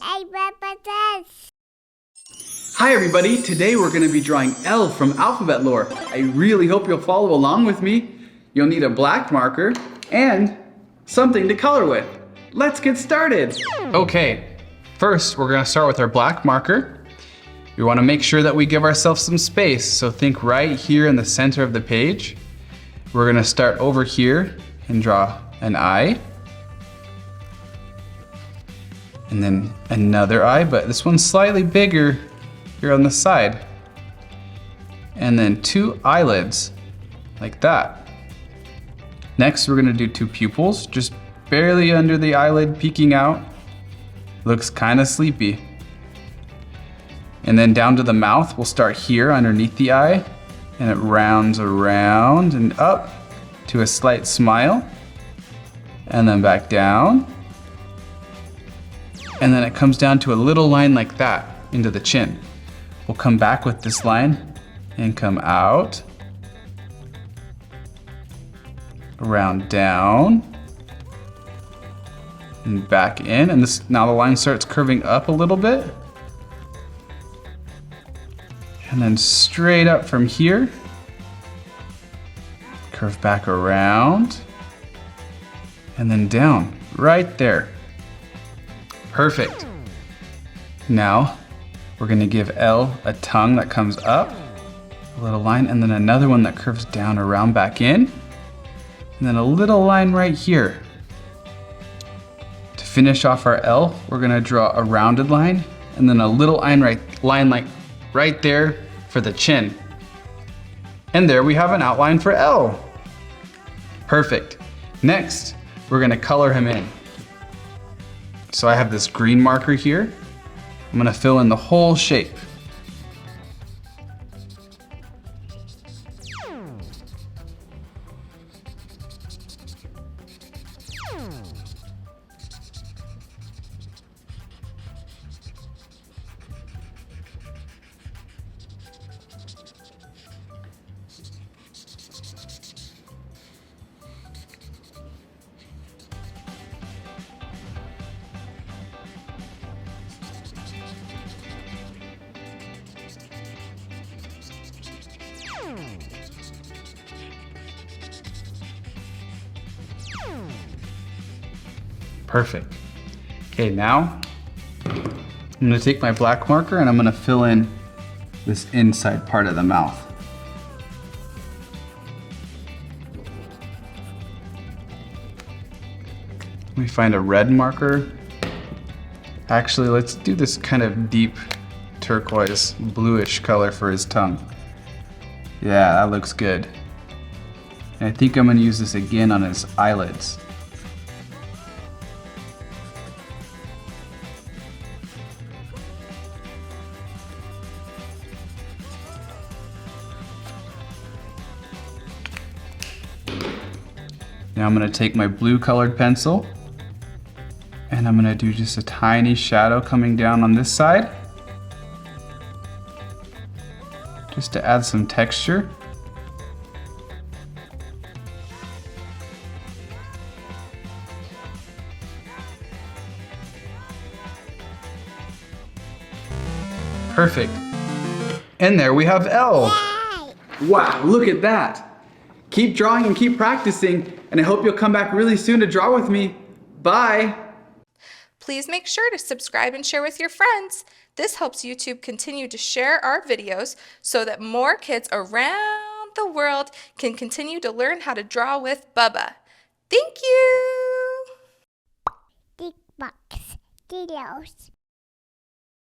Hey, Papa says. Hi everybody, today we're going to be drawing L from Alphabet Lore. I really hope you'll follow along with me. You'll need a black marker and something to color with. Let's get started. Okay, first we're going to start with our black marker. We want to make sure that we give ourselves some space, so think right here in the center of the page. We're going to start over here and draw an eye. And then another eye, but this one's slightly bigger here on the side. And then two eyelids, like that. Next, we're gonna do two pupils, just barely under the eyelid, peeking out. Looks kinda sleepy. And then down to the mouth, we'll start here underneath the eye, and it rounds around and up to a slight smile. And then back down. And then it comes down to a little line like that into the chin. We'll come back with this line and come out, around down, and back in. And this now the line starts curving up a little bit. And then straight up from here, curve back around, and then down, right there. Perfect. Now, we're gonna give L a tongue that comes up, a little line, and then another one that curves down around back in, and then a little line right here. To finish off our L, we're gonna draw a rounded line, and then a little line like right there for the chin. And there we have an outline for L. Perfect. Next, we're gonna color him in. So I have this green marker here. I'm gonna fill in the whole shape. Perfect. Okay, now I'm gonna take my black marker and I'm gonna fill in this inside part of the mouth. Let me find a red marker. Actually, let's do this kind of deep turquoise, bluish color for his tongue. Yeah, that looks good. And I think I'm gonna use this again on his eyelids. Now I'm gonna take my blue colored pencil and I'm gonna do just a tiny shadow coming down on this side, just to add some texture. Perfect. And there we have L. Yay! Wow, look at that. Keep drawing and keep practicing, and I hope you'll come back really soon to draw with me. Bye. Please make sure to subscribe and share with your friends. This helps YouTube continue to share our videos so that more kids around the world can continue to learn how to draw with Bubba. Thank you! Big box. Videos.